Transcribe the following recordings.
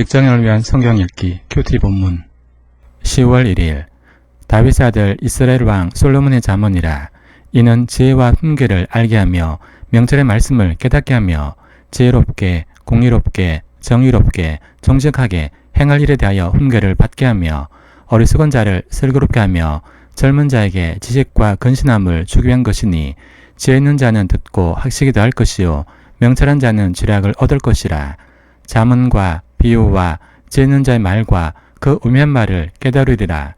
직장인을 위한 성경 읽기 큐티 본문 10월 1일 다윗의 아들 이스라엘 왕 솔로몬의 잠언이라. 이는 지혜와 훈계를 알게 하며 명철의 말씀을 깨닫게 하며 지혜롭게 공의롭게 정의롭게 정직하게 행할 일에 대하여 훈계를 받게 하며 어리석은 자를 슬기롭게 하며 젊은 자에게 지식과 근신함을 주기 위한 것이니, 지혜 있는 자는 듣고 학식이 더할 것이요 명철한 자는 지략을 얻을 것이라. 잠언과 비유와 지혜 있는 자의 말과 그 우매한 말을 깨달으리라.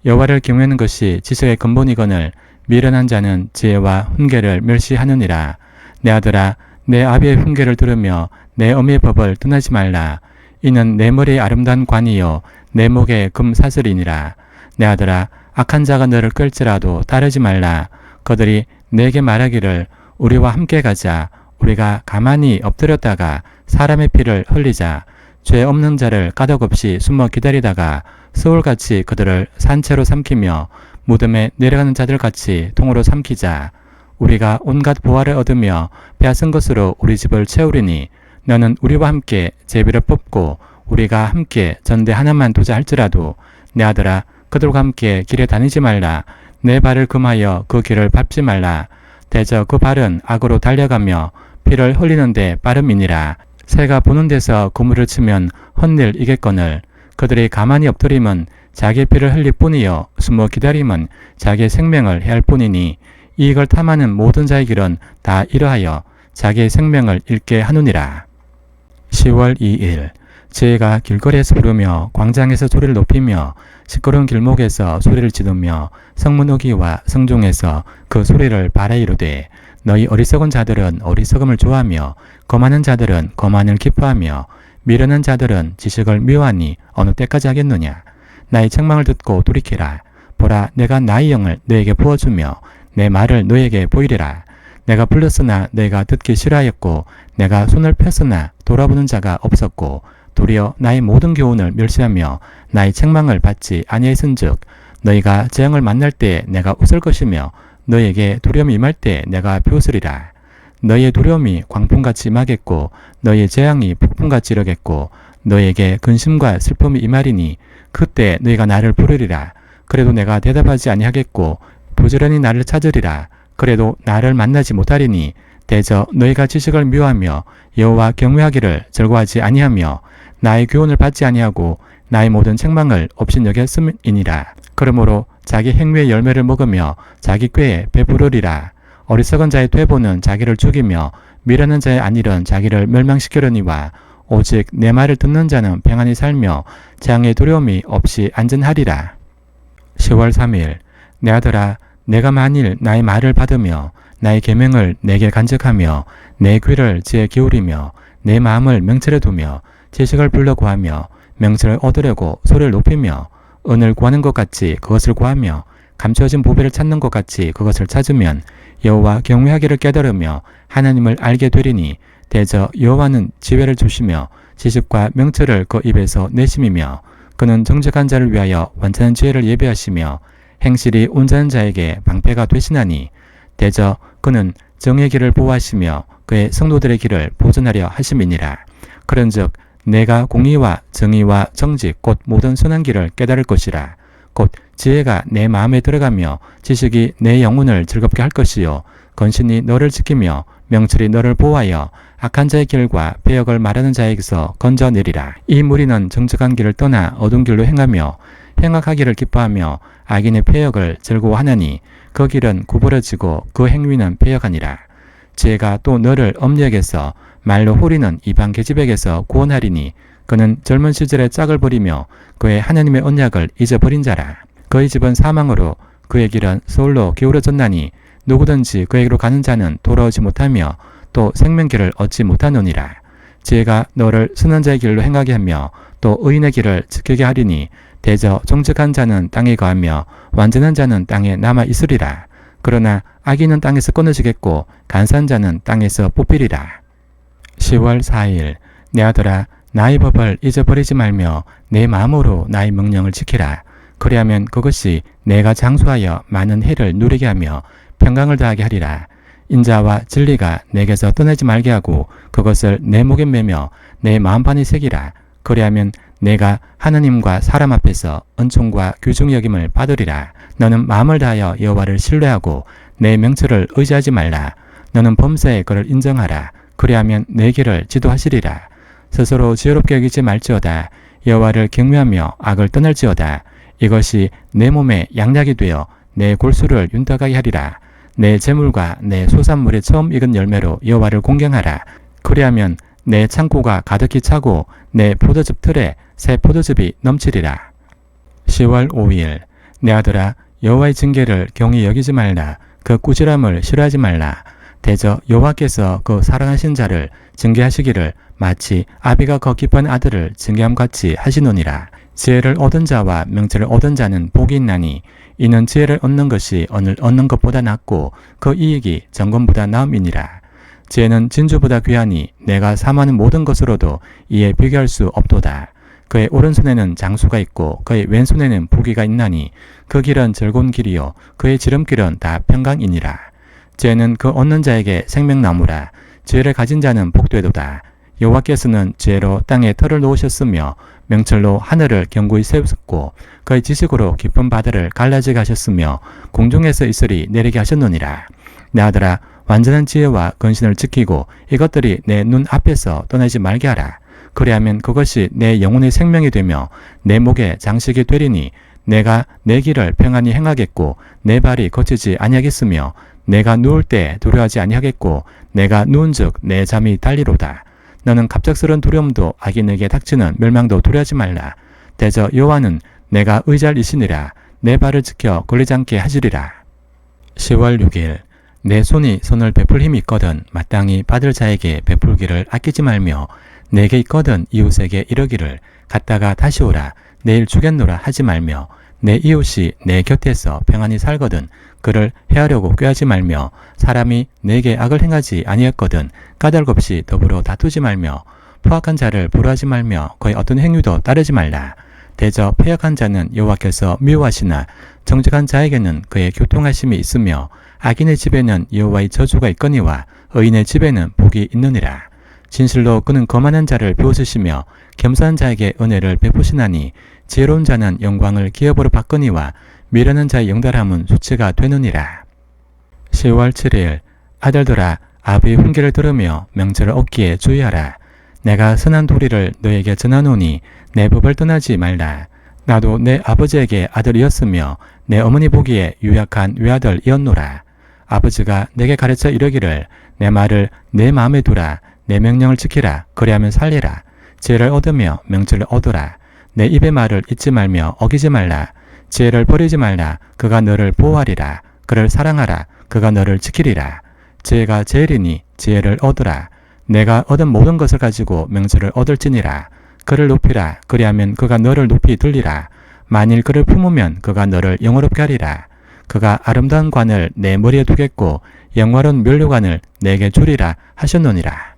여호와를 경외하는 것이 지식의 근본이거늘 미련한 자는 지혜와 훈계를 멸시하느니라. 내 아들아, 내 아비의 훈계를 들으며 내 어미의 법을 떠나지 말라. 이는 내 머리의 아름다운 관이요 내 목의 금사슬이니라. 내 아들아, 악한 자가 너를 끌지라도 따르지 말라. 그들이 내게 말하기를 우리와 함께 가자. 우리가 가만히 엎드렸다가 사람의 피를 흘리자. 죄 없는 자를 까닭없이 숨어 기다리다가 서울같이 그들을 산채로 삼키며 무덤에 내려가는 자들같이 통으로 삼키자. 우리가 온갖 보화를 얻으며 빼앗은 것으로 우리 집을 채우리니, 너는 우리와 함께 제비를 뽑고 우리가 함께 전대 하나만 두자 할지라도 내 아들아, 그들과 함께 길에 다니지 말라. 내 발을 금하여 그 길을 밟지 말라. 대저 그 발은 악으로 달려가며 피를 흘리는데 빠름이니라. 새가 보는 데서 그물을 치면 헛일 이겠거늘 그들이 가만히 엎드림은 자기의 피를 흘릴 뿐이요 숨어 기다림은 자기의 생명을 해할 뿐이니, 이익을 탐하는 모든 자의 길은 다 이러하여 자기의 생명을 잃게 하느니라. 10월 2일 지혜가 길거리에서 부르며 광장에서 소리를 높이며 시끄러운 길목에서 소리를 지르며 성문어기와 성중에서 그 소리를 바라이 이르되, 너희 어리석은 자들은 어리석음을 좋아하며 거만한 자들은 거만을 기뻐하며 미련한 자들은 지식을 미워하니 어느 때까지 하겠느냐. 나의 책망을 듣고 돌이키라. 보라, 내가 나의 영을 너에게 부어주며 내 말을 너에게 보이리라. 내가 불렀으나 너희가 듣기 싫어하였고 내가 손을 폈으나 돌아보는 자가 없었고, 도리어 나의 모든 교훈을 멸시하며 나의 책망을 받지 아니하였은즉 너희가 재앙을 만날 때 내가 웃을 것이며 너희에게 두려움이 임할 때 내가 비웃으리라. 너희의 두려움이 광풍같이 임하겠고 너희의 재앙이 폭풍같이 이르겠고 너희에게 근심과 슬픔이 임하리니, 그때 너희가 나를 부르리라. 그래도 내가 대답하지 아니하겠고 부지런히 나를 찾으리라. 그래도 나를 만나지 못하리니, 대저 너희가 지식을 미워하며 여호와 경외하기를 즐거워하지 아니하며 나의 교훈을 받지 아니하고 나의 모든 책망을 업신여겼음이니라. 그러므로 자기 행위의 열매를 먹으며 자기 꾀에 배부르리라. 어리석은 자의 퇴보는 자기를 죽이며 미련한 자의 안일은 자기를 멸망시키려니와, 오직 내 말을 듣는 자는 평안히 살며 재앙의 두려움이 없이 안전하리라. 10월 3일 내 아들아, 내가 만일 나의 말을 받으며 나의 계명을 내게 간직하며 내 귀를 지혜 기울이며 내 마음을 명철에 두며 지식을 불러 구하며 명철을 얻으려고 소리를 높이며 은을 구하는 것 같이 그것을 구하며 감추어진 보배를 찾는 것 같이 그것을 찾으면 여호와 경외하기를 깨달으며 하나님을 알게 되리니, 대저 여호와는 지혜를 주시며 지식과 명철을 그 입에서 내심이며 그는 정직한 자를 위하여 완전한 지혜를 예비하시며 행실이 온전한 자에게 방패가 되시나니, 대저 그는 정의 길을 보호하시며 그의 성도들의 길을 보존하려 하심이니라. 그런즉 내가 공의와 정의와 정직 곧 모든 선한 길을 깨달을 것이라. 곧 지혜가 내 마음에 들어가며 지식이 내 영혼을 즐겁게 할 것이요 건신이 너를 지키며 명철이 너를 보호하여 악한 자의 길과 배역을 말하는 자에게서 건져내리라. 이 무리는 정직한 길을 떠나 어두운 길로 행하며 행악하기를 기뻐하며 악인의 패역을 즐거워하나니, 그 길은 구부러지고 그 행위는 패역하니라. 지혜가 또 너를 엄리에게서 말로 후리는 이방 계집에게서 구원하리니, 그는 젊은 시절에 짝을 버리며 그의 하나님의 언약을 잊어버린 자라. 그의 집은 사망으로 그의 길은 서울로 기울어졌나니, 누구든지 그에게로 가는 자는 돌아오지 못하며 또 생명길을 얻지 못하느니라. 지혜가 너를 선한 자의 길로 행하게 하며 또 의인의 길을 지키게 하리니, 대저 정직한 자는 땅에 거하며 완전한 자는 땅에 남아 있으리라. 그러나 악인은 땅에서 끊어지겠고 간사한 자는 땅에서 뽑히리라. 10월 4일 내 아들아, 나의 법을 잊어버리지 말며 내 마음으로 나의 명령을 지키라. 그리하면 그것이 내가 장수하여 많은 해를 누리게 하며 평강을 더하게 하리라. 인자와 진리가 내게서 떠나지 말게 하고 그것을 내 목에 매며 내 마음판에 새기라. 그리하면 내가 하느님과 사람 앞에서 은총과 귀중 여김을 받으리라. 너는 마음을 다하여 여호와를 신뢰하고 내 명철을 의지하지 말라. 너는 범사에 그를 인정하라. 그리하면 내 길을 지도하시리라. 스스로 지혜롭게 여기지 말지어다. 여호와를 경외하며 악을 떠날지어다. 이것이 내 몸에 양약이 되어 내 골수를 윤탁하게 하리라. 내 재물과 내 소산물의 처음 익은 열매로 여호와를 공경하라. 그리하면 내 창고가 가득히 차고 내 포도즙 틀에 새 포도즙이 넘치리라. 10월 5일 내 아들아, 여호와의 징계를 경히 여기지 말라. 그 꾸지람을 싫어하지 말라. 대저 여호와께서 그 사랑하신 자를 징계하시기를 마치 아비가 그 기쁜 아들을 징계함같이 하시노니라. 지혜를 얻은 자와 명철을 얻은 자는 복이 있나니 이는 지혜를 얻는 것이 언을 얻는 것보다 낫고 그 이익이 정금보다 나음이니라. 지혜는 진주보다 귀하니 내가 삼하는 모든 것으로도 이에 비교할 수 없도다. 그의 오른손에는 장수가 있고 그의 왼손에는 부귀가 있나니 그 길은 즐거운 길이요 그의 지름길은 다 평강이니라. 지혜는 그 얻는 자에게 생명나무라. 지혜를 가진 자는 복되도다. 여호와께서는 지혜로 땅에 터를 놓으셨으며 명철로 하늘을 견고히 세우셨고 그의 지식으로 깊은 바다를 갈라지게 하셨으며 공중에서 이슬이 내리게 하셨느니라. 내 아들아, 완전한 지혜와 근신을 지키고 이것들이 내 눈 앞에서 떠나지 말게 하라. 그리하면 그것이 내 영혼의 생명이 되며 내 목에 장식이 되리니 내가 내 길을 평안히 행하겠고 내 발이 거치지 아니하겠으며 내가 누울 때 두려워하지 아니하겠고 내가 누운즉 내 잠이 달리로다. 너는 갑작스러운 두려움도 악인에게 닥치는 멸망도 두려워하지 말라. 대저 여호와는 내가 의지할 이시니라. 내 발을 지켜 걸리지 않게 하시리라. 10월 6일 내 손이 손을 베풀 힘이 있거든 마땅히 받을 자에게 베풀기를 아끼지 말며 내게 있거든 이웃에게 이러기를 갔다가 다시 오라. 내일 주겠노라 하지 말며 내 이웃이 내 곁에서 평안히 살거든 그를 해하려고 꾀하지 말며 사람이 내게 악을 행하지 아니했거든 까닭없이 더불어 다투지 말며 포악한 자를 부러워하지 말며 그의 어떤 행위도 따르지 말라. 대저 패역한 자는 여호와께서 미워하시나 정직한 자에게는 그의 교통하심이 있으며 악인의 집에는 여호와의 저주가 있거니와 의인의 집에는 복이 있느니라. 진실로 그는 거만한 자를 비웃으시며 겸손한 자에게 은혜를 베푸시나니 지혜로운 자는 영광을 기업으로 받거니와 미련한 자의 영달함은 수치가 되느니라. 10월 7일 아들들아, 아비의 훈계를 들으며 명철을 얻기에 주의하라. 내가 선한 도리를 너에게 전하노니 내 법을 떠나지 말라. 나도 내 아버지에게 아들이었으며 내 어머니 보기에 유약한 외아들이었노라. 아버지가 내게 가르쳐 이르기를 내 말을 내 마음에 두라. 내 명령을 지키라. 그리하면 살리라. 지혜를 얻으며 명철을 얻으라. 내 입의 말을 잊지 말며 어기지 말라. 지혜를 버리지 말라. 그가 너를 보호하리라. 그를 사랑하라. 그가 너를 지키리라. 지혜가 제일이니 지혜를 얻으라. 내가 얻은 모든 것을 가지고 명철을 얻을지니라. 그를 높이라. 그리하면 그가 너를 높이 들리라. 만일 그를 품으면 그가 너를 영화롭게 하리라. 그가 아름다운 관을 내 머리에 두겠고 영화로운 면류관을 내게 주리라 하셨느니라.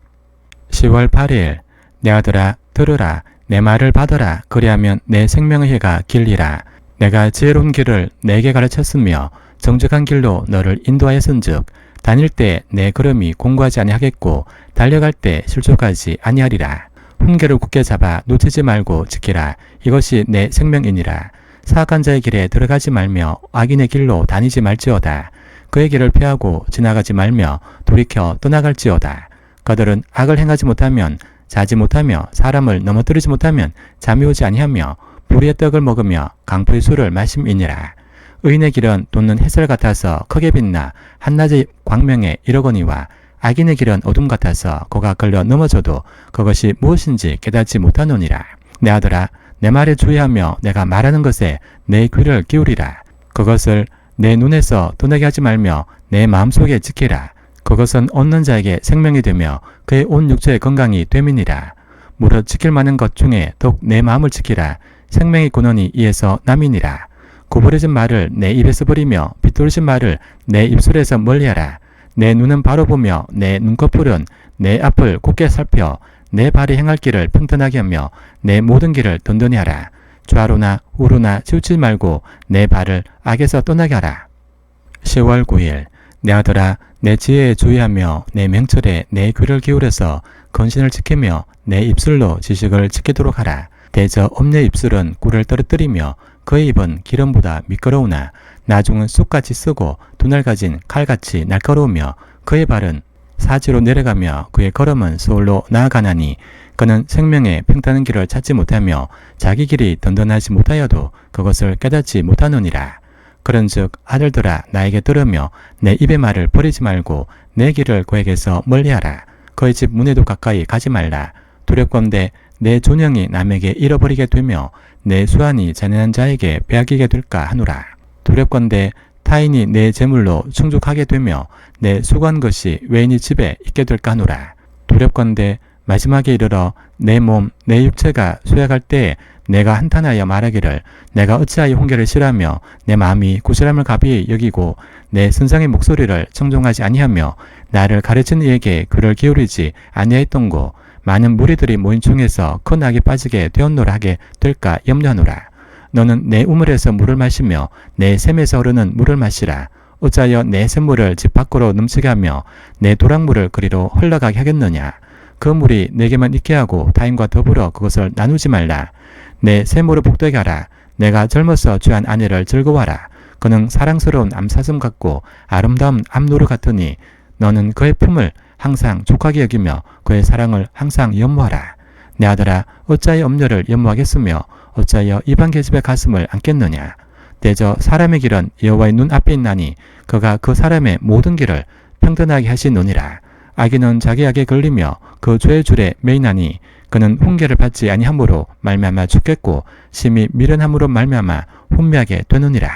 10월 8일 내 아들아, 들으라. 내 말을 받아라. 그리하면 내 생명의 해가 길리라. 내가 지혜로운 길을 내게 가르쳤으며 정직한 길로 너를 인도하였은즉 다닐 때 내 걸음이 공고하지 아니하겠고 달려갈 때 실족하지 아니하리라. 훈계를 굳게 잡아 놓치지 말고 지키라. 이것이 내 생명이니라. 사악한 자의 길에 들어가지 말며 악인의 길로 다니지 말지어다. 그의 길을 피하고 지나가지 말며 돌이켜 떠나갈지어다. 그들은 악을 행하지 못하면 자지 못하며 사람을 넘어뜨리지 못하면 잠이 오지 아니하며 불의의 떡을 먹으며 강포의 술을 마심이니라. 의인의 길은 돋는 햇살 같아서 크게 빛나 한낮의 광명에 이르거니와 악인의 길은 어둠 같아서 그가 걸려 넘어져도 그것이 무엇인지 깨닫지 못하노니라. 내 아들아, 내 말에 주의하며 내가 말하는 것에 내 귀를 기울이라. 그것을 내 눈에서 떠나게 하지 말며 내 마음속에 지키라. 그것은 얻는 자에게 생명이 되며 그의 온 육체의 건강이 됨이니라. 무릇 지킬 만한 것 중에 더욱 내 마음을 지키라. 생명의 근원이 이에서 남이니라. 구부러진 말을 내 입에서 버리며 비뚤어진 말을 내 입술에서 멀리하라. 내 눈은 바로 보며 내 눈꺼풀은 내 앞을 곧게 살펴 내 발이 행할 길을 평탄하게 하며 내 모든 길을 든든히 하라. 좌로나 우로나 치우치지 말고 내 발을 악에서 떠나게 하라. 10월 9일 내 아들아, 내 지혜에 주의하며 내 명철에 내 귀를 기울여서 건신을 지키며 내 입술로 지식을 지키도록 하라. 대저 엄녀의 입술은 꿀을 떨어뜨리며 그의 입은 기름보다 미끄러우나 나중은 쑥같이 쓰고 두날 가진 칼같이 날카로우며 그의 발은 사지로 내려가며 그의 걸음은 서울로 나아가나니 그는 생명의 평탄한 길을 찾지 못하며 자기 길이 든든하지 못하여도 그것을 깨닫지 못하느니라. 그런즉 아들들아 나에게 들으며 내 입의 말을 버리지 말고 내 길을 그에게서 멀리하라. 그의 집 문에도 가까이 가지 말라. 두렵건대 내 존영이 남에게 잃어버리게 되며 내 수완이 잔인한 자에게 빼앗기게 될까 하노라. 두렵건대 타인이 내 재물로 충족하게 되며 내 수고한 것이 외인이 집에 있게 될까 하노라. 두렵건대 마지막에 이르러 내 몸, 내 육체가 쇠약할 때에 내가 한탄하여 말하기를 내가 어찌하여 훈계를 싫어하며 내 마음이 구실함을 가비히 여기고 내 선상의 목소리를 청종하지 아니하며 나를 가르치는 이에게 귀를 기울이지 아니하였던고 많은 무리들이 모인 중에서 큰 악에 빠지게 되었노라 하게 될까 염려하노라. 너는 내 우물에서 물을 마시며 내 샘에서 흐르는 물을 마시라. 어찌하여 내 샘물을 집 밖으로 넘치게 하며 내 도랑물을 그리로 흘러가게 하겠느냐. 그 물이 내게만 있게 하고 타인과 더불어 그것을 나누지 말라. 내 샘물을 복되게 하라. 내가 젊어서 취한 아내를 즐거워하라. 그는 사랑스러운 암사슴 같고 아름다운 암노루 같으니 너는 그의 품을 항상 족하게 여기며 그의 사랑을 항상 연모하라. 내 아들아 어찌하여 엄녀를 연모하겠으며 어찌하여 이방 계집의 가슴을 안겠느냐. 대저 사람의 길은 여호와의 눈 앞에 있나니 그가 그 사람의 모든 길을 평등하게 하시느니라. 악인은 자기 악에 걸리며 그 죄의 줄에 매이나니 그는 훈계를 받지 아니함으로 말미암아 죽겠고 심히 미련함으로 말미암아 혼미하게 되느니라.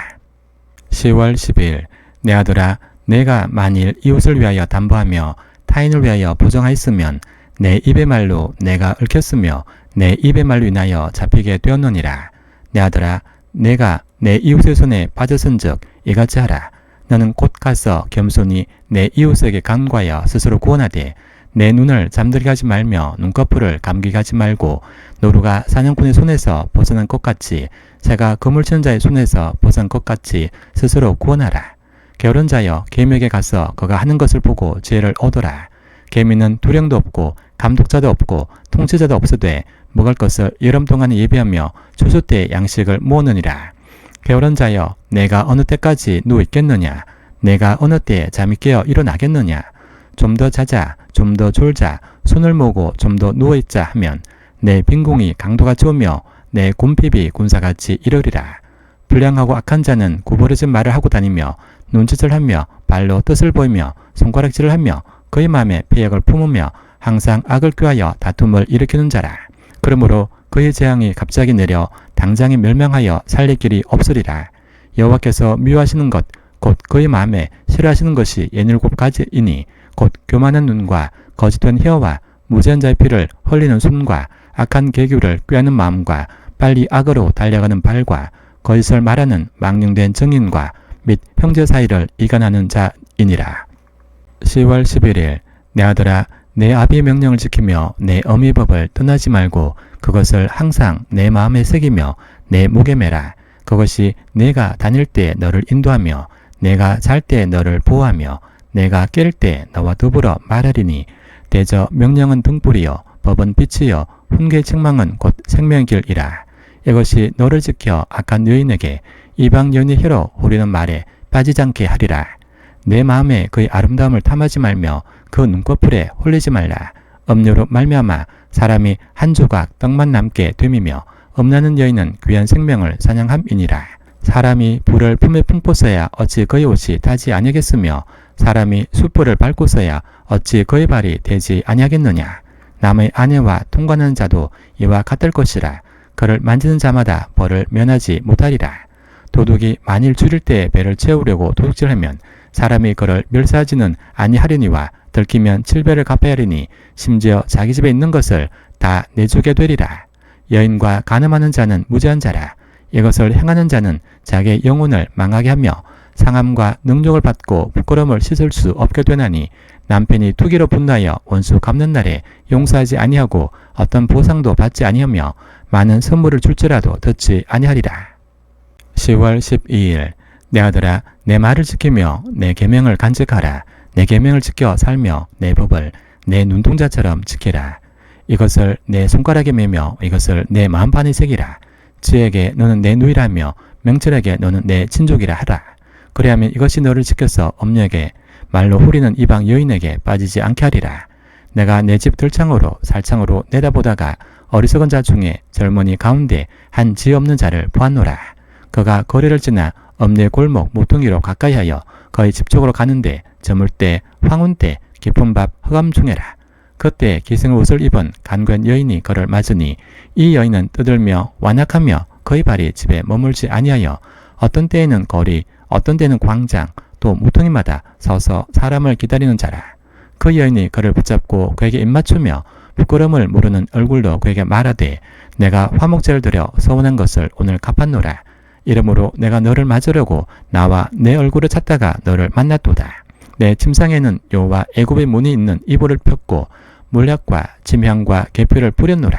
10월 10일 내 아들아 내가 만일 이웃을 위하여 담보하며 타인을 위하여 보정하였으면 내 입의 말로 내가 얽혔으며 내 입의 말로 인하여 잡히게 되었느니라. 내 아들아 내가 내 이웃의 손에 빠졌은즉 이같이 하라. 너는 곧 가서 겸손히 내 이웃에게 간구하여 스스로 구원하되 내 눈을 잠들게 하지 말며 눈꺼풀을 감기게 하지 말고 노루가 사냥꾼의 손에서 벗어난 것 같이 새가 그물치는 자의 손에서 벗어난 것 같이 스스로 구원하라. 게으른 자여 계미에게 가서 그가 하는 것을 보고 지혜를 얻어라. 계미는 두령도 없고 감독자도 없고 통치자도 없으되 먹을 것을 여름 동안에 예비하며 추수 때 양식을 모으느니라. 게으른 자여 내가 어느 때까지 누워 있겠느냐. 내가 어느 때에 잠이 깨어 일어나겠느냐. 좀 더 자자 좀 더 졸자 손을 모으고 좀 더 누워있자 하면 내 빈궁이 강도같이 오며 내 곰핍이 군사같이 이르리라. 불량하고 악한 자는 구부러진 말을 하고 다니며 눈짓을 하며 발로 뜻을 보이며 손가락질을 하며 그의 마음에 패역을 품으며 항상 악을 꾀하여 다툼을 일으키는 자라. 그러므로 그의 재앙이 갑자기 내려 당장에 멸망하여 살릴 길이 없으리라. 여호와께서 미워하시는 것 곧 그의 마음에 싫어하시는 것이 67가지이니 곧 교만한 눈과 거짓된 혀와 무지한 자의 피를 흘리는 손과 악한 계교를 꾀하는 마음과 빨리 악으로 달려가는 발과 거짓을 말하는 망령된 증인과 및 형제 사이를 이간하는 자이니라. 10월 11일 내 아들아 내 아비의 명령을 지키며 내 어미의 법을 떠나지 말고 그것을 항상 내 마음에 새기며 내 목에 매라. 그것이 내가 다닐 때 너를 인도하며 내가 잘 때 너를 보호하며 내가 깰 때 너와 더불어 말하리니 대저 명령은 등불이요 법은 빛이요 훈계의 책망은 곧 생명의 길이라. 이것이 너를 지켜 악한 여인에게 이방 여인의 혀로 후리는 말에 빠지지 않게 하리라. 내 마음에 그의 아름다움을 탐하지 말며 그 눈꺼풀에 홀리지 말라. 음료로 말미암아 사람이 한 조각 떡만 남게 됨이며 음란한 여인은 귀한 생명을 사냥함이니라. 사람이 불을 품에 품고서야 어찌 그의 옷이 타지 아니하겠으며 사람이 숯불을 밟고서야 어찌 그의 발이 되지 아니하겠느냐. 남의 아내와 통관하는 자도 이와 같을 것이라. 그를 만지는 자마다 벌을 면하지 못하리라. 도둑이 만일 줄일 때 배를 채우려고 도둑질하면 사람이 그를 멸사하지는 아니하려니와 들키면 7배를 갚아야 하리니 심지어 자기 집에 있는 것을 다 내주게 되리라. 여인과 간음하는 자는 무죄한 자라. 이것을 행하는 자는 자기의 영혼을 망하게 하며 상함과 능욕을 받고 부끄러움을 씻을 수 없게 되나니 남편이 투기로 분노하여 원수 갚는 날에 용서하지 아니하고 어떤 보상도 받지 아니하며 많은 선물을 줄지라도 듣지 아니하리라. 10월 12일 내 아들아 내 말을 지키며 내 계명을 간직하라. 내 계명을 지켜 살며 내 법을 내 눈동자처럼 지키라. 이것을 내 손가락에 매며 이것을 내 마음판에 새기라. 지에게 너는 내 누이라며 명철에게 너는 내 친족이라 하라. 그리하면 이것이 너를 지켜서 엄녀에게 말로 후리는 이방 여인에게 빠지지 않게 하리라. 내가 내 집 들창으로 살창으로 내다보다가 어리석은 자 중에 젊은이 가운데 한 지 없는 자를 보았노라. 그가 거리를 지나 엄녀의 골목 모퉁이로 가까이하여 거의 집 쪽으로 가는데 저물 때 황혼 때 깊은 밤 흑암 중에라. 그때 기생의 옷을 입은 간관 여인이 그를 맞으니 이 여인은 떠들며 완악하며 그의 발이 집에 머물지 아니하여 어떤 때에는 거리 어떤 때는 광장 또 모퉁이마다 서서 사람을 기다리는 자라. 그 여인이 그를 붙잡고 그에게 입맞추며 부끄러움을 모르는 얼굴로 그에게 말하되 내가 화목제를 드려 서운한 것을 오늘 갚았노라. 이러므로 내가 너를 맞으려고 나와 내 얼굴을 찾다가 너를 만났도다. 내 침상에는 여호와 애굽의 문이 있는 이불을 폈고 물약과 침향과 계피를 뿌렸노라.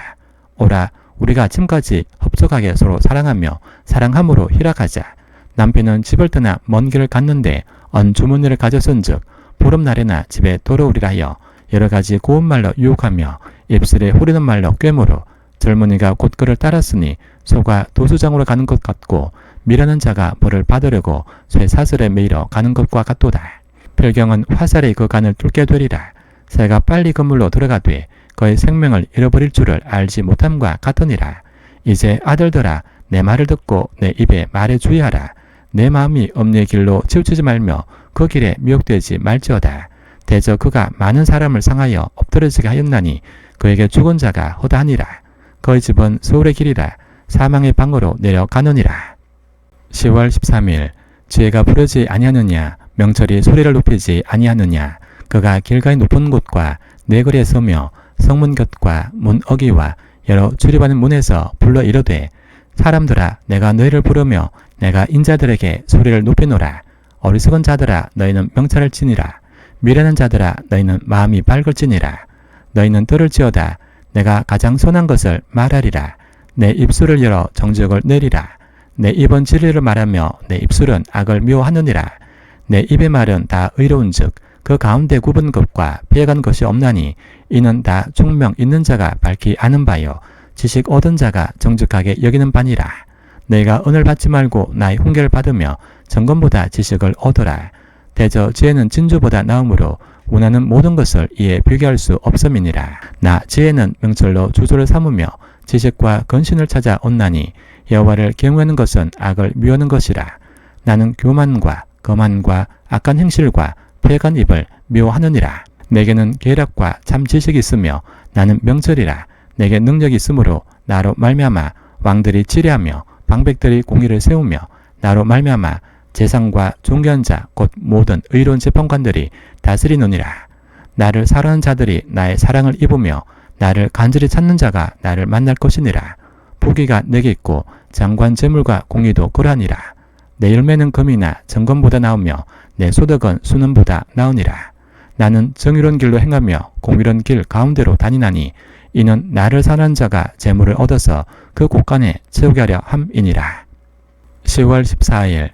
오라 우리가 아침까지 흡족하게 서로 사랑하며 사랑함으로 희락하자. 남편은 집을 떠나 먼 길을 갔는데 언 주머니를 가졌은즉 보름날에나 집에 돌아오리라 하여 여러가지 고운 말로 유혹하며 입술에 후리는 말로 꿰물어 젊은이가 곧 그를 따랐으니 소가 도수장으로 가는 것 같고 미라는 자가 벌을 받으려고 쇠 사슬에 매이러 가는 것과 같도다. 필경은 화살이 그 간을 뚫게 되리라. 새가 빨리 그물로 들어가되 그의 생명을 잃어버릴 줄을 알지 못함과 같으니라. 이제 아들들아 내 말을 듣고 내 입에 말에 주의하라. 내 마음이 엄니의 길로 치우치지 말며 그 길에 미혹되지 말지어다. 대저 그가 많은 사람을 상하여 엎드러지게 하였나니 그에게 죽은 자가 허다하니라. 그의 집은 소울의 길이라. 사망의 방으로 내려가느니라. 10월 13일 지혜가 부르지 아니하느냐 명철이 소리를 높이지 아니하느냐. 그가 길가의 높은 곳과 내거리에 서며 성문 곁과 문 어귀와 여러 출입하는 문에서 불러 이르되 사람들아 내가 너희를 부르며 내가 인자들에게 소리를 높이노라. 어리석은 자들아 너희는 명철을 지니라. 미련한 자들아 너희는 마음이 밝을지니라. 너희는 들을지어다. 내가 가장 선한 것을 말하리라. 내 입술을 열어 정직을 내리라. 내 입은 진리를 말하며 내 입술은 악을 미워하느니라. 내 입의 말은 다 의로운즉 그 가운데 굽은 것과 피해간 것이 없나니 이는 다 총명 있는 자가 밝히 아는 바요 지식 얻은 자가 정직하게 여기는 바니라. 너희가 은을 받지 말고 나의 훈계를 받으며 정금보다 지식을 얻어라. 대저 지혜는 진주보다 나음으로 원하는 모든 것을 이에 비교할 수 없음이니라. 나 지혜는 명철로 주소를 삼으며 지식과 근신을 찾아 온나니 여호와를 경외하는 것은 악을 미워하는 것이라. 나는 교만과 거만과 악한 행실과 패간 입을 미워하느니라. 내게는 계략과 참 지식이 있으며 나는 명철이라. 내게 능력이 있으므로 나로 말미암아 왕들이 치리하며 방백들이 공의를 세우며 나로 말미암아 재상과 존귀한 자 곧 모든 의로운 재판관들이 다스리느니라. 나를 사랑하는 자들이 나의 사랑을 입으며 나를 간절히 찾는 자가 나를 만날 것이니라. 부귀가 내게 있고 장관 재물과 공의도 그러하니라. 내 열매는 금이나 정금보다 나오며 내 소득은 수는보다 나으니라. 나는 정의로운 길로 행하며 공의로운 길 가운데로 다니나니 이는 나를 사랑하는 자가 재물을 얻어서 그 곳간에 채우게 하려 함이니라. 10월 14일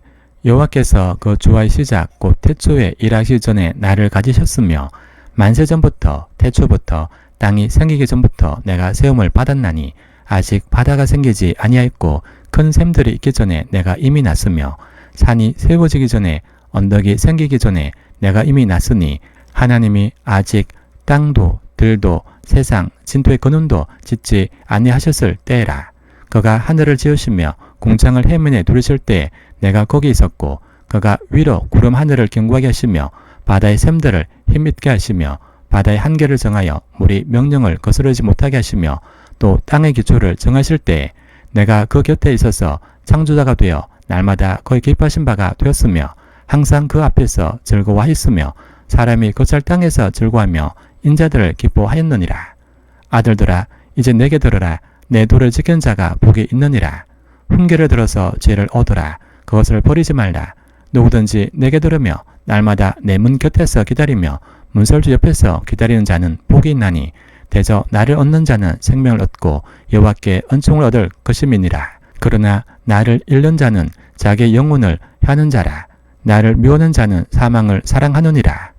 여호와께서 그 주와의 시작 곧 태초에 일하시기 전에 나를 가지셨으며 만세전부터 태초부터 땅이 생기기 전부터 내가 세움을 받았나니 아직 바다가 생기지 아니하였고 큰 샘들이 있기 전에 내가 이미 났으며 산이 세워지기 전에 언덕이 생기기 전에 내가 이미 났으니 하나님이 아직 땅도 들도 세상 진토의 근원도 짓지 아니하셨을 때라. 그가 하늘을 지으시며 궁창을 해면에 두르실 때 내가 거기 있었고 그가 위로 구름 하늘을 견고하게 하시며 바다의 샘들을 힘있게 하시며 바다의 한계를 정하여 물이 명령을 거스르지 못하게 하시며 또 땅의 기초를 정하실 때 내가 그 곁에 있어서 창조자가 되어 날마다 거의 기뻐하신 바가 되었으며 항상 그 앞에서 즐거워하였으며 사람이 거찰 땅에서 즐거워하며 인자들을 기뻐하였느니라. 아들들아 이제 내게 들으라. 내 도를 지키는 자가 복이 있느니라. 훈계를 들어서 죄를 얻으라. 그것을 버리지 말라. 누구든지 내게 들으며 날마다 내 문 곁에서 기다리며 문설주 옆에서 기다리는 자는 복이 있나니 대저 나를 얻는 자는 생명을 얻고 여호와께 은총을 얻을 것임이니라. 그러나 나를 잃는 자는 자기의 영혼을 향하는 자라. 나를 미워하는 자는 사망을 사랑하느니라.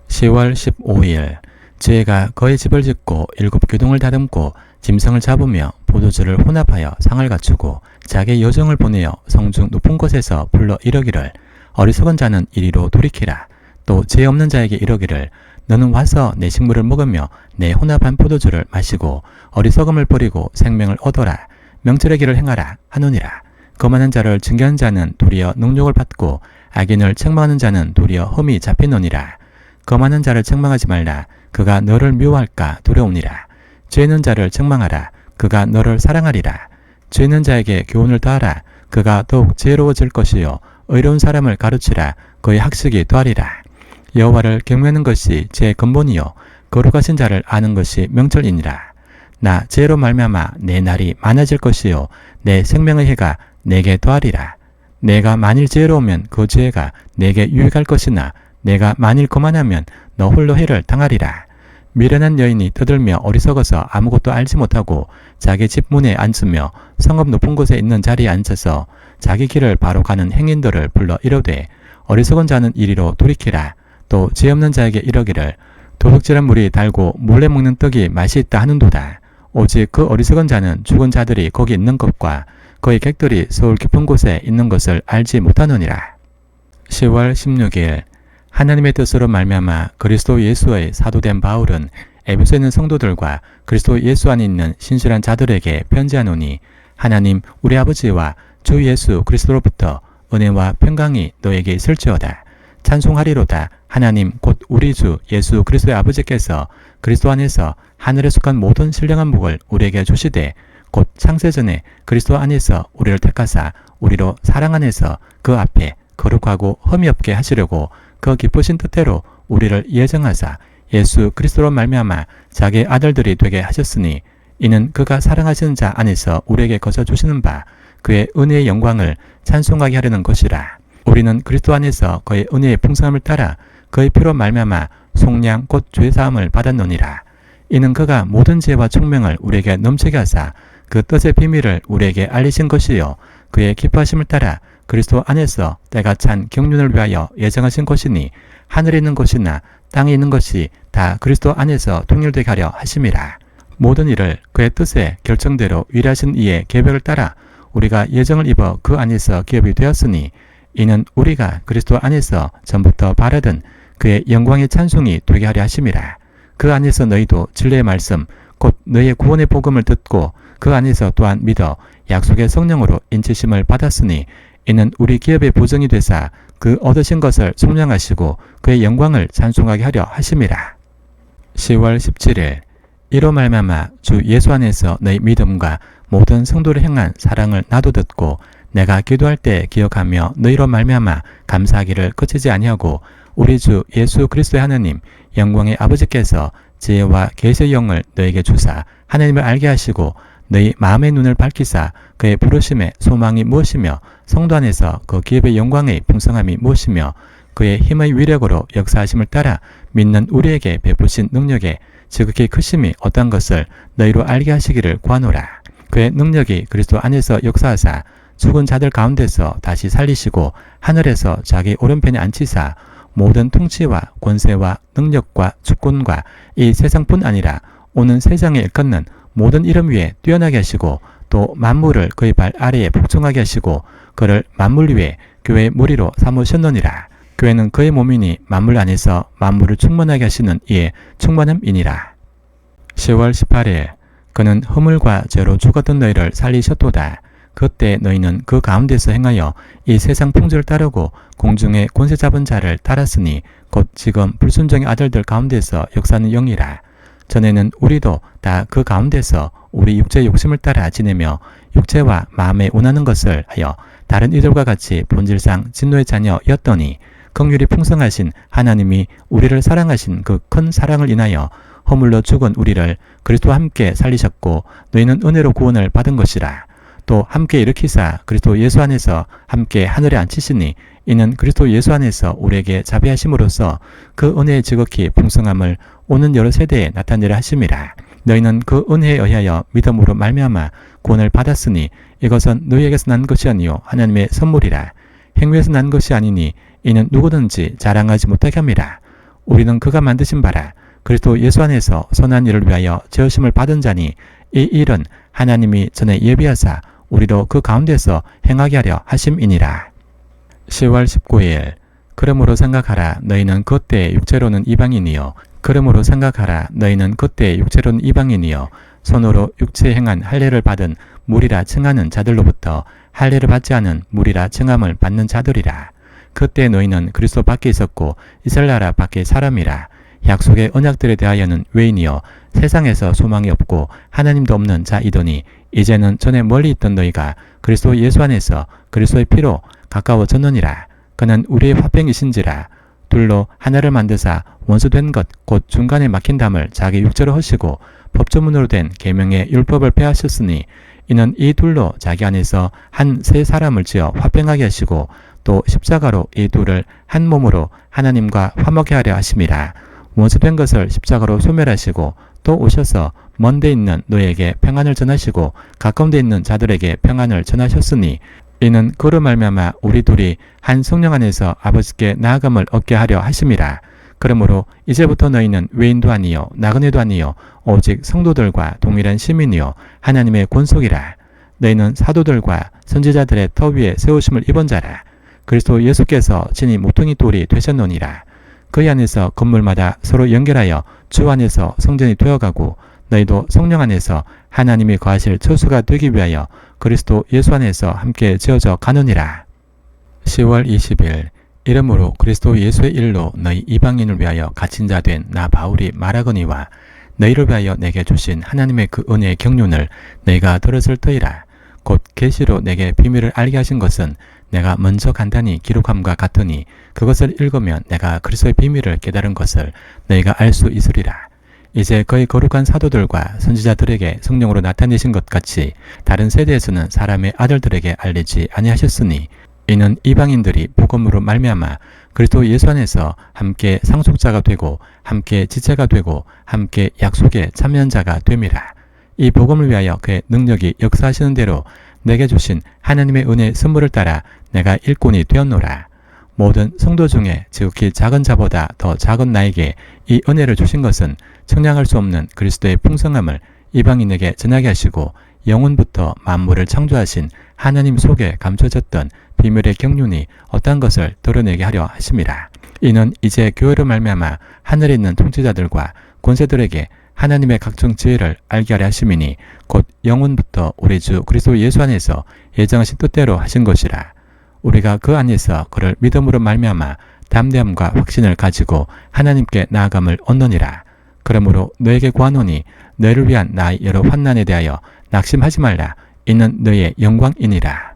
10월 15일 지혜가 그의 집을 짓고 7 교동을 다듬고 짐승을 잡으며 포도주를 혼합하여 상을 갖추고 자기의 여종을 보내어 성중 높은 곳에서 불러 이르기를 어리석은 자는 이리로 돌이키라. 또 지혜 없는 자에게 이르기를 너는 와서 내 식물을 먹으며 내 혼합한 포도주를 마시고 어리석음을 버리고 생명을 얻어라. 명철의 길을 행하라 하노니라. 거만한 자를 징계하는 자는 도리어 능욕을 받고 악인을 책망하는 자는 도리어 험이 잡히노니라. 거만한 자를 책망하지 말라. 그가 너를 미워할까 두려우니라. 죄 있는 자를 책망하라. 그가 너를 사랑하리라. 죄 있는 자에게 교훈을 더하라. 그가 더욱 지혜로워질 것이요 의로운 사람을 가르치라. 그의 학식이 더하리라. 여호와를 경외하는 것이 제 근본이요 거룩하신 자를 아는 것이 명철이니라. 나 지혜로 말미암아 내 날이 많아질 것이요 내 생명의 해가 내게 더하리라. 내가 만일 지혜로우면 그 지혜가 내게 유익할 것이나 내가 만일 거만하면 너 홀로 해를 당하리라. 미련한 여인이 떠들며 어리석어서 아무것도 알지 못하고 자기 집 문에 앉으며 성읍 높은 곳에 있는 자리에 앉아서 자기 길을 바로 가는 행인들을 불러 이르되 어리석은 자는 이리로 돌이키라. 또 지혜 없는 자에게 이르기를 도둑질한 물이 달고 몰래 먹는 떡이 맛이 있다 하는도다. 오직 그 어리석은 자는 죽은 자들이 거기 있는 것과 그의 객들이 서울 깊은 곳에 있는 것을 알지 못하느니라. 10월 16일 하나님의 뜻으로 말미암아 그리스도 예수의 사도된 바울은 에베소에 있는 성도들과 그리스도 예수 안에 있는 신실한 자들에게 편지하노니 하나님 우리 아버지와 주 예수 그리스도로부터 은혜와 평강이 너에게 있을지어다. 찬송하리로다. 하나님 곧 우리 주 예수 그리스도의 아버지께서 그리스도 안에서 하늘에 속한 모든 신령한 복을 우리에게 주시되 곧 창세전에 그리스도 안에서 우리를 택하사 우리로 사랑 안에서 그 앞에 거룩하고 흠이 없게 하시려고 그 기쁘신 뜻대로 우리를 예정하사 예수 그리스도로 말미암아 자기의 아들들이 되게 하셨으니 이는 그가 사랑하시는 자 안에서 우리에게 거저 주시는 바 그의 은혜의 영광을 찬송하게 하려는 것이라. 우리는 그리스도 안에서 그의 은혜의 풍성함을 따라 그의 피로 말미암아 속량 곧 죄사함을 받았노니라. 이는 그가 모든 지혜와 총명을 우리에게 넘치게 하사 그 뜻의 비밀을 우리에게 알리신 것이요 그의 기뻐하심을 따라 그리스도 안에서 때가 찬 경륜을 위하여 예정하신 것이니 하늘에 있는 것이나 땅에 있는 것이 다 그리스도 안에서 통일되게 하려 하심이라. 모든 일을 그의 뜻의 결정대로 일하신 이의 계획을 따라 우리가 예정을 입어 그 안에서 기업이 되었으니 이는 우리가 그리스도 안에서 전부터 바라던 그의 영광의 찬송이 되게 하려 하심이라. 그 안에서 너희도 진리의 말씀 곧 너희의 구원의 복음을 듣고 그 안에서 또한 믿어 약속의 성령으로 인치심을 받았으니 이는 우리 기업의 보증이 되사 그 얻으신 것을 속량하시고 그의 영광을 찬송하게 하려 하심이라. 10월 17일 이로 말미암아 주 예수 안에서 너희 믿음과 모든 성도를 향한 사랑을 나도 듣고 내가 기도할 때 기억하며 너희로 말미암아 감사하기를 그치지 아니하고 우리 주 예수 그리스도의 하나님 영광의 아버지께서 지혜와 계시의 영을 너에게 주사 하나님을 알게 하시고 너희 마음의 눈을 밝히사 그의 부르심의 소망이 무엇이며 성도 안에서 그 기업의 영광의 풍성함이 무엇이며 그의 힘의 위력으로 역사하심을 따라 믿는 우리에게 베푸신 능력의 지극히 크심이 어떤 것을 너희로 알게 하시기를 구하노라. 그의 능력이 그리스도 안에서 역사하사 죽은 자들 가운데서 다시 살리시고 하늘에서 자기 오른편에 앉히사 모든 통치와 권세와 능력과 주권과 이 세상뿐 아니라 오는 세상에 일컫는 모든 이름 위에 뛰어나게 하시고 또 만물을 그의 발 아래에 복종하게 하시고 그를 만물 위에 교회의 무리로 삼으셨느니라. 교회는 그의 몸이니 만물 안에서 만물을 충만하게 하시는 이의 충만함이니라. 10월 18일 그는 허물과 죄로 죽었던 너희를 살리셨도다. 그때 너희는 그 가운데서 행하여 이 세상 풍조를 따르고 공중의 권세 잡은 자를 따랐으니 곧 지금 불순종의 아들들 가운데서 역사하는 영이라. 전에는 우리도 다 그 가운데서 우리 육체의 욕심을 따라 지내며 육체와 마음에 원하는 것을 하여 다른 이들과 같이 본질상 진노의 자녀였더니 긍휼이 풍성하신 하나님이 우리를 사랑하신 그 큰 사랑을 인하여 허물로 죽은 우리를 그리스도와 함께 살리셨고 너희는 은혜로 구원을 받은 것이라. 또 함께 일으키사 그리스도 예수 안에서 함께 하늘에 앉히시니 이는 그리스도 예수 안에서 우리에게 자비하심으로써 그 은혜의 지극히 풍성함을 오는 여러 세대에 나타내려 하심이라. 너희는 그 은혜에 의하여 믿음으로 말미암아 구원을 받았으니 이것은 너희에게서 난 것이 아니요 하나님의 선물이라. 행위에서 난 것이 아니니 이는 누구든지 자랑하지 못하게 함이라. 우리는 그가 만드신 바라. 그리스도 예수 안에서 선한 일을 위하여 지으심을 받은 자니 이 일은 하나님이 전에 예비하사 우리도 그 가운데서 행하게 하려 하심이니라. 10월 19일 그러므로 생각하라. 너희는 그때 육체로는 이방인이요 그러므로 생각하라. 너희는 그때 육체로는 이방인이요 손으로 육체에 행한 할례를 받은 무리라 칭하는 자들로부터 할례를 받지 않은 무리라 칭함을 받는 자들이라. 그때 너희는 그리스도 밖에 있었고 이스라엘 나라 밖에 사람이라. 약속의 언약들에 대하여는 외인이요 세상에서 소망이 없고 하나님도 없는 자이더니 이제는 전에 멀리 있던 너희가 그리스도 예수 안에서 그리스도의 피로 가까워졌느니라. 그는 우리의 화평이신지라. 둘로 하나를 만드사 원수된 것 곧 중간에 막힌 담을 자기 육체로 하시고 법조문으로 된 계명의 율법을 폐하셨으니 이는 이 둘로 자기 안에서 한 세 사람을 지어 화평하게 하시고 또 십자가로 이 둘을 한 몸으로 하나님과 화목케 하려 하심이라. 원수된 것을 십자가로 소멸하시고 또 오셔서 먼 데 있는 너희에게 평안을 전하시고 가까운 데 있는 자들에게 평안을 전하셨으니 이는 그로 말미암아 우리 둘이 한 성령 안에서 아버지께 나아감을 얻게 하려 하심이라. 그러므로 이제부터 너희는 외인도 아니요 나그네도 아니요 오직 성도들과 동일한 시민이요 하나님의 권속이라. 너희는 사도들과 선지자들의 터 위에 세우심을 입은 자라. 그리스도 예수께서 친히 모퉁이 돌이 되셨노니라. 그의 안에서 건물마다 서로 연결하여 주 안에서 성전이 되어가고 너희도 성령 안에서 하나님이 거하실 처소가 되기 위하여 그리스도 예수 안에서 함께 지어져 가느니라. 10월 20일 이러므로 그리스도 예수의 일로 너희 이방인을 위하여 갇힌 자 된 나 바울이 말하거니와 너희를 위하여 내게 주신 하나님의 그 은혜의 경륜을 너희가 들었을 터이라. 곧 계시로 내게 비밀을 알게 하신 것은 내가 먼저 간단히 기록함과 같으니 그것을 읽으면 내가 그리스도의 비밀을 깨달은 것을 너희가 알 수 있으리라. 이제 거의 거룩한 사도들과 선지자들에게 성령으로 나타내신 것 같이 다른 세대에서는 사람의 아들들에게 알리지 아니하셨으니 이는 이방인들이 복음으로 말미암아 그리스도 예수 안에서 함께 상속자가 되고 함께 지체가 되고 함께 약속의 참여한 자가 됨이라. 이 복음을 위하여 그의 능력이 역사하시는 대로 내게 주신 하나님의 은혜의 선물을 따라 내가 일꾼이 되었노라. 모든 성도 중에 지극히 작은 자보다 더 작은 나에게 이 은혜를 주신 것은 측량할 수 없는 그리스도의 풍성함을 이방인에게 전하게 하시고 영원부터 만물을 창조하신 하나님 속에 감춰졌던 비밀의 경륜이 어떠한 것을 드러내게 하려 하심이라. 이는 이제 교회로 말미암아 하늘에 있는 통치자들과 권세들에게 하나님의 각종 지혜를 알게 하려 하심이니 곧 영원부터 우리 주 그리스도 예수 안에서 예정하신 뜻대로 하신 것이라. 우리가 그 안에서 그를 믿음으로 말미암아 담대함과 확신을 가지고 하나님께 나아감을 얻느니라. 그러므로 너에게 구하노니 너희를 위한 나의 여러 환난에 대하여 낙심하지 말라. 이는 너희의 영광이니라.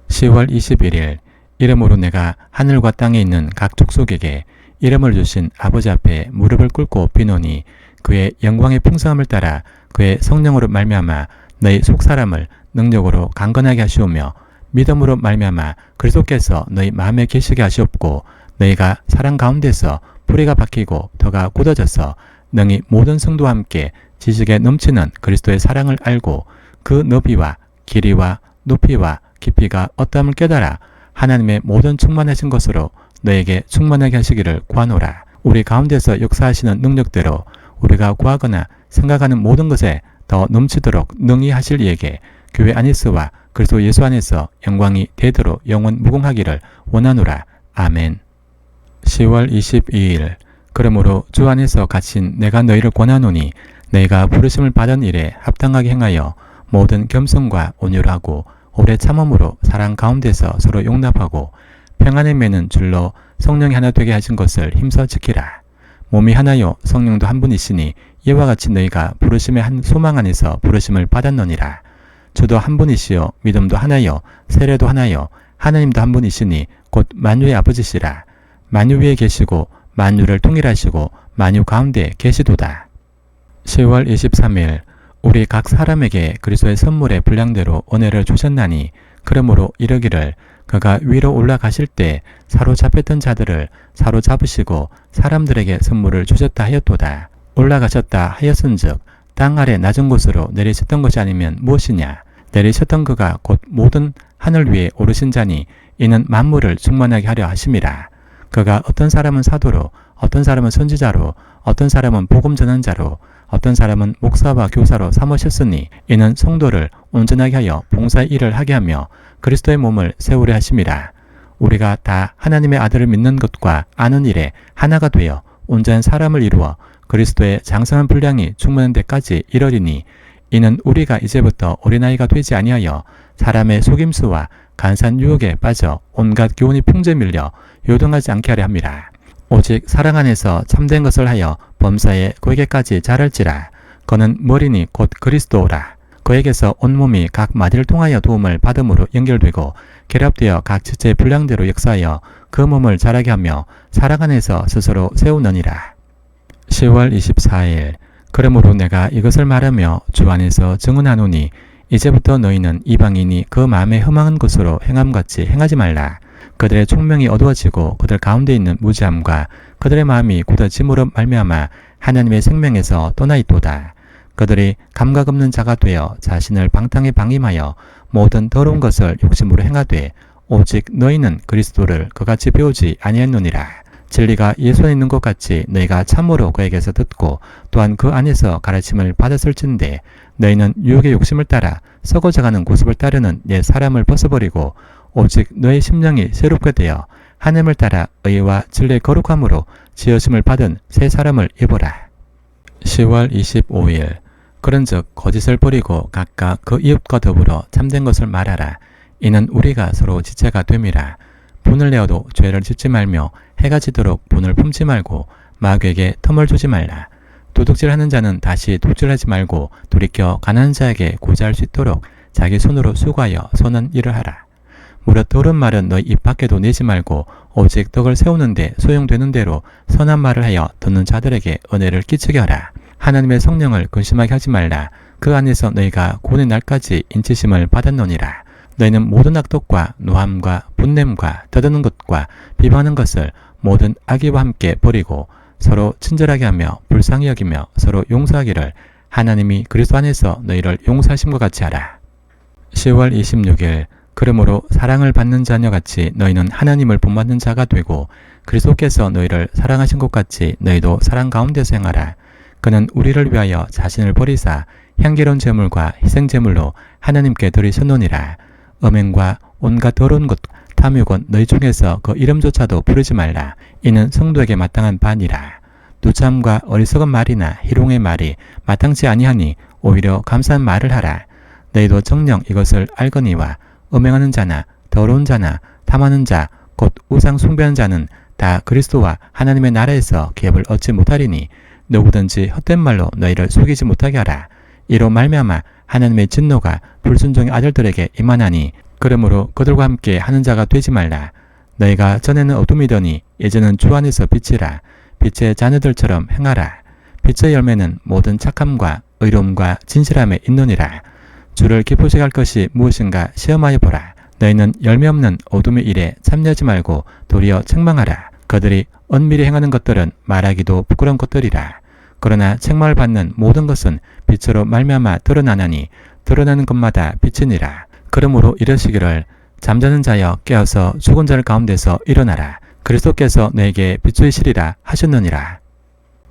10월 21일 이러므로 내가 하늘과 땅에 있는 각 족속에게 이름을 주신 아버지 앞에 무릎을 꿇고 비노니 그의 영광의 풍성함을 따라 그의 성령으로 말미암아 너희 속사람을 능력으로 강건하게 하시오며 믿음으로 말미암아 그리스도께서 너희 마음에 계시게 하시옵고 너희가 사랑 가운데서 뿌리가 박히고 덕가 굳어져서 능히 모든 성도와 함께 지식에 넘치는 그리스도의 사랑을 알고 그 너비와 길이와 높이와 깊이가 어떠함을 깨달아 하나님의 모든 충만하신 것으로 너에게 충만하게 하시기를 구하노라. 우리 가운데서 역사하시는 능력대로 우리가 구하거나 생각하는 모든 것에 더 넘치도록 능히 하실 이에게 교회 안에서와 그리스도 예수 안에서 영광이 대대로 영원 무궁하기를 원하노라. 아멘. 10월 22일 그러므로 주 안에서 갇힌 내가 너희를 권하노니 너희가 부르심을 받은 일에 합당하게 행하여 모든 겸손과 온유를 하고 오래 참음으로 사랑 가운데서 서로 용납하고 평안에 매는 줄로 성령이 하나 되게 하신 것을 힘써 지키라. 몸이 하나요 성령도 한 분이시니 이와 같이 너희가 부르심의 한 소망 안에서 부르심을 받았느니라. 주도 한 분이시요 믿음도 하나요 세례도 하나요 하나님도 한 분이시니 곧 만유의 아버지시라. 만유 위에 계시고 만유를 통일하시고 만유 가운데 계시도다. 10월 23일 우리 각 사람에게 그리스도의 선물의 분량대로 은혜를 주셨나니 그러므로 이르기를 그가 위로 올라가실 때 사로잡혔던 자들을 사로잡으시고 사람들에게 선물을 주셨다 하였도다. 올라가셨다 하였은즉 땅 아래 낮은 곳으로 내리셨던 것이 아니면 무엇이냐. 내리셨던 그가 곧 모든 하늘 위에 오르신 자니 이는 만물을 충만하게 하려 하심이라. 그가 어떤 사람은 사도로 어떤 사람은 선지자로, 어떤 사람은 복음 전환자로, 어떤 사람은 목사와 교사로 삼으셨으니 이는 성도를 온전하게 하여 봉사의 일을 하게 하며 그리스도의 몸을 세우려 하심이라. 우리가 다 하나님의 아들을 믿는 것과 아는 일에 하나가 되어 온전한 사람을 이루어 그리스도의 장성한 분량이 충만한 데까지 이르리니 이는 우리가 이제부터 어린아이가 되지 아니하여 사람의 속임수와 간사한 유혹에 빠져 온갖 교훈이 풍제 밀려 요동하지 않게 하려 함이라. 오직 사랑 안에서 참된 것을 하여 범사에 그에게까지 자랄지라. 그는 머리니 곧 그리스도라. 그에게서 온몸이 각 마디를 통하여 도움을 받음으로 연결되고 결합되어 각 지체의 분량대로 역사하여 그 몸을 자라게 하며 사랑 안에서 스스로 세우느니라. 10월 24일 그러므로 내가 이것을 말하며 주 안에서 증언하노니 이제부터 너희는 이방인이 그 마음에 흠한 것으로 행함같이 행하지 말라. 그들의 총명이 어두워지고 그들 가운데 있는 무지함과 그들의 마음이 굳어짐으로 말미암아 하나님의 생명에서 떠나 있도다. 그들이 감각 없는 자가 되어 자신을 방탕에 방임하여 모든 더러운 것을 욕심으로 행하되 오직 너희는 그리스도를 그같이 배우지 아니했느니라. 진리가 예수 안에 있는 것 같이 너희가 참으로 그에게서 듣고 또한 그 안에서 가르침을 받았을진데 너희는 유혹의 욕심을 따라 썩어져가는 고습을 따르는 옛 사람을 벗어버리고 오직 너희 심령이 새롭게 되어 하나님을 따라 의와 진리의 거룩함으로 지으심을 받은 새 사람을 입어라. 10월 25일 그런즉 거짓을 버리고 각각 그 이웃과 더불어 참된 것을 말하라. 이는 우리가 서로 지체가 됨이라. 분을 내어도 죄를 짓지 말며 해가 지도록 분을 품지 말고 마귀에게 텀을 주지 말라. 도둑질하는 자는 다시 독질하지 말고 돌이켜 가난한 자에게 고자할 수 있도록 자기 손으로 수고하여 선한 일을 하라. 무릇 옳은 말은 너희 입 밖에도 내지 말고 오직 덕을 세우는데 소용되는 대로 선한 말을 하여 듣는 자들에게 은혜를 끼치게 하라. 하나님의 성령을 근심하게 하지 말라. 그 안에서 너희가 구원의 날까지 인치심을 받았노니라. 너희는 모든 악독과 노함과 분냄과 더드는 것과 비방하는 것을 모든 악의와 함께 버리고 서로 친절하게 하며 불쌍히 여기며 서로 용서하기를 하나님이 그리스도 안에서 너희를 용서하심과 같이 하라. 10월 26일 그러므로 사랑을 받는 자녀같이 너희는 하나님을 본받는 자가 되고 그리스도께서 너희를 사랑하신 것 같이 너희도 사랑 가운데서 행하라. 그는 우리를 위하여 자신을 버리사 향기로운 제물과 희생제물로 하나님께 드리셨노니라. 음행과 온갖 더러운 것 탐욕은 너희 중에서 그 이름조차도 부르지 말라. 이는 성도에게 마땅한 바니라. 누참과 어리석은 말이나 희롱의 말이 마땅치 아니하니 오히려 감사한 말을 하라. 너희도 정녕 이것을 알거니와 음행하는 자나 더러운 자나 탐하는 자 곧 우상 숭배하는 자는 다 그리스도와 하나님의 나라에서 기업을 얻지 못하리니 누구든지 헛된 말로 너희를 속이지 못하게 하라. 이로 말미암아 하나님의 진노가 불순종의 아들들에게 임하나니 그러므로 그들과 함께 하는 자가 되지 말라. 너희가 전에는 어둠이더니 이제는 주 안에서 빛이라. 빛의 자녀들처럼 행하라. 빛의 열매는 모든 착함과 의로움과 진실함에 있느니라. 주를 기쁘시게 할 것이 무엇인가 시험하여 보라. 너희는 열매 없는 어둠의 일에 참여하지 말고 도리어 책망하라. 그들이 은밀히 행하는 것들은 말하기도 부끄러운 것들이라. 그러나 책망을 받는 모든 것은 빛으로 말미암아 드러나나니 드러나는 것마다 빛이니라. 그러므로 이르시기를 잠자는 자여 깨어서 죽은 자를 가운데서 일어나라. 그리스도께서 너에게 빛주이시리라 하셨느니라.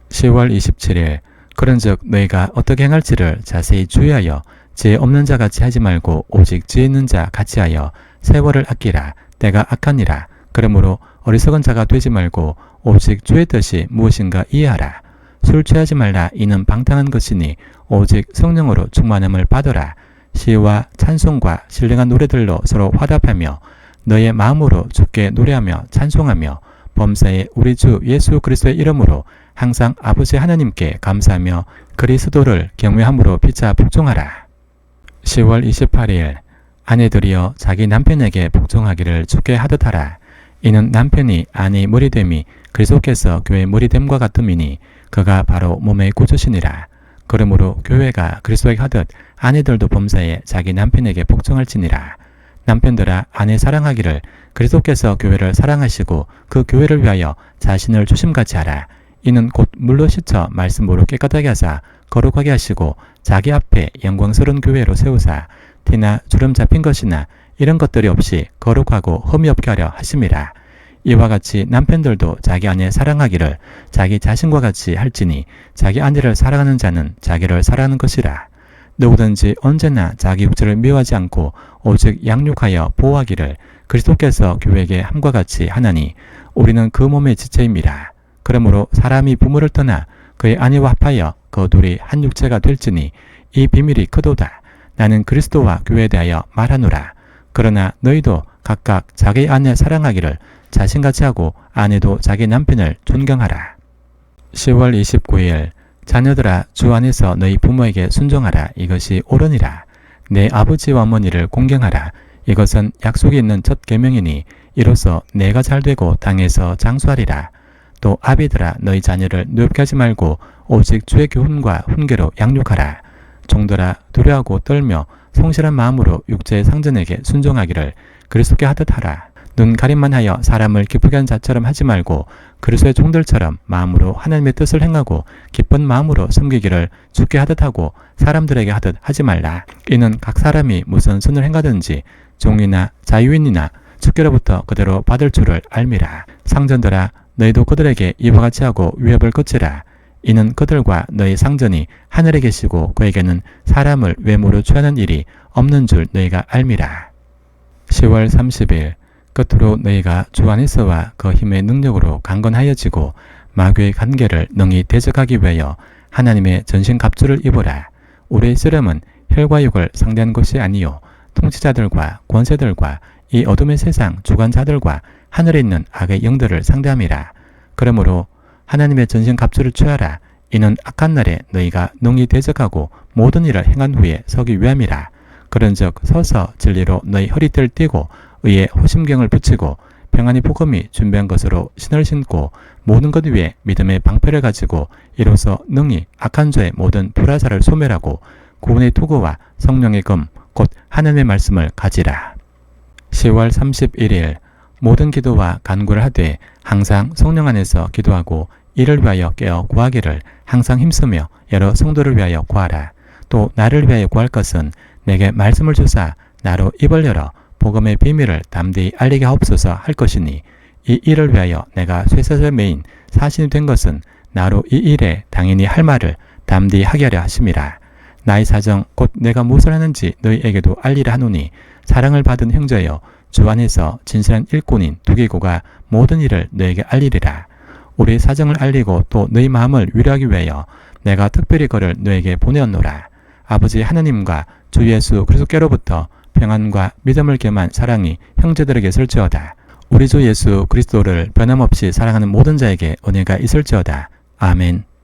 10월 27일 그런즉 너희가 어떻게 행할지를 자세히 주의하여 지혜 없는 자 같이 하지 말고 오직 지혜 있는 자 같이 하여 세월을 아끼라. 때가 악하니라. 그러므로 어리석은 자가 되지 말고 오직 주의 뜻이 무엇인가 이해하라. 술 취하지 말라. 이는 방탕한 것이니 오직 성령으로 충만함을 받으라. 시와 찬송과 신령한 노래들로 서로 화답하며 너의 마음으로 주께 노래하며 찬송하며 범사에 우리 주 예수 그리스도의 이름으로 항상 아버지 하나님께 감사하며 그리스도를 경외함으로 피차 복종하라. 10월 28일 아내들이여 자기 남편에게 복종하기를 주께 하듯 하라. 이는 남편이 아내의 머리됨이 그리스도께서 교회의 머리됨과 같음이니 그가 바로 몸의 구주시니라. 그러므로 교회가 그리스도에게 하듯 아내들도 범사에 자기 남편에게 복종할지니라. 남편들아 아내 사랑하기를 그리스도께서 교회를 사랑하시고 그 교회를 위하여 자신을 주심같이 하라. 이는 곧 물로 씻어 말씀으로 깨끗하게 하사 거룩하게 하시고 자기 앞에 영광스러운 교회로 세우사 티나 주름 잡힌 것이나 이런 것들이 없이 거룩하고 흠이 없게 하려 하심이라. 이와 같이 남편들도 자기 아내 사랑하기를 자기 자신과 같이 할지니 자기 아내를 사랑하는 자는 자기를 사랑하는 것이라. 누구든지 언제나 자기 육체를 미워하지 않고 오직 양육하여 보호하기를 그리스도께서 교회에게 함과 같이 하나니 우리는 그 몸의 지체임이라. 그러므로 사람이 부모를 떠나 그의 아내와 합하여 그 둘이 한 육체가 될지니 이 비밀이 크도다. 나는 그리스도와 교회에 대하여 말하노라. 그러나 너희도 각각 자기 아내 사랑하기를 자신같이 하고 아내도 자기 남편을 존경하라. 10월 29일 자녀들아 주 안에서 너희 부모에게 순종하라. 이것이 옳으니라. 내 아버지와 어머니를 공경하라. 이것은 약속이 있는 첫 계명이니 이로써 내가 잘되고 땅에서 장수하리라. 또 아비들아 너희 자녀를 누엽게 하지 말고 오직 주의 교훈과 훈계로 양육하라. 종들아 두려워하고 떨며 성실한 마음으로 육체의 상전에게 순종하기를 그리스도께 하듯 하라. 눈 가림만 하여 사람을 기쁘게 하는 자처럼 하지 말고 그리스도의 종들처럼 마음으로 하나님의 뜻을 행하고 기쁜 마음으로 섬기기를 주께 하듯 하고 사람들에게 하듯 하지 말라. 이는 각 사람이 무슨 선을 행하든지 종이나 자유인이나 주께로부터 그대로 받을 줄을 알미라. 상전들아 너희도 그들에게 이와 같이 하고 위협을 거치라. 이는 그들과 너희 상전이 하늘에 계시고 그에게는 사람을 외모로 취하는 일이 없는 줄 너희가 알미라. 10월 30일 끝으로 너희가 주 안에서와 그 힘의 능력으로 강건하여지고 마귀의 관계를 능히 대적하기 위하여 하나님의 전신 갑주를 입어라. 우리의 쓰름은 혈과 육을 상대한 것이 아니요 통치자들과 권세들과 이 어둠의 세상 주관자들과 하늘에 있는 악의 영들을 상대함이라. 그러므로 하나님의 전신 갑주를 취하라. 이는 악한 날에 너희가 능히 대적하고 모든 일을 행한 후에 서기 위함이라. 그런즉 서서 진리로 너희 허리띠를 띠고 의에 호심경을 붙이고 평안의 복음이 준비한 것으로 신을 신고 모든 것 위에 믿음의 방패를 가지고 이로써 능히 악한 자의 모든 불화살을 소멸하고 구원의 투구와 성령의 금 곧 하나님의 말씀을 가지라. 10월 31일 모든 기도와 간구를 하되 항상 성령 안에서 기도하고 이를 위하여 깨어 구하기를 항상 힘쓰며 여러 성도를 위하여 구하라. 또 나를 위하여 구할 것은 내게 말씀을 주사 나로 입을 열어 복음의 비밀을 담대히 알리게 하옵소서 할 것이니 이 일을 위하여 내가 쇠사슬 매인 사신이 된 것은 나로 이 일에 당연히 할 말을 담대히 하게 하려 하심이라. 나의 사정 곧 내가 무엇을 하는지 너희에게도 알리라 하노니 사랑을 받은 형제여 주 안에서 진실한 일꾼인 두기고가 모든 일을 너에게 알리리라. 우리 사정을 알리고 또 너희 마음을 위로하기 위하여 내가 특별히 그를 너에게 보내었노라. 아버지 하나님과 주 예수 그리스도께로부터 평안과 믿음을 겸한 사랑이 형제들에게 있을지어다. 우리 주 예수 그리스도를 변함없이 사랑하는 모든 자에게 은혜가 있을지어다. 아멘.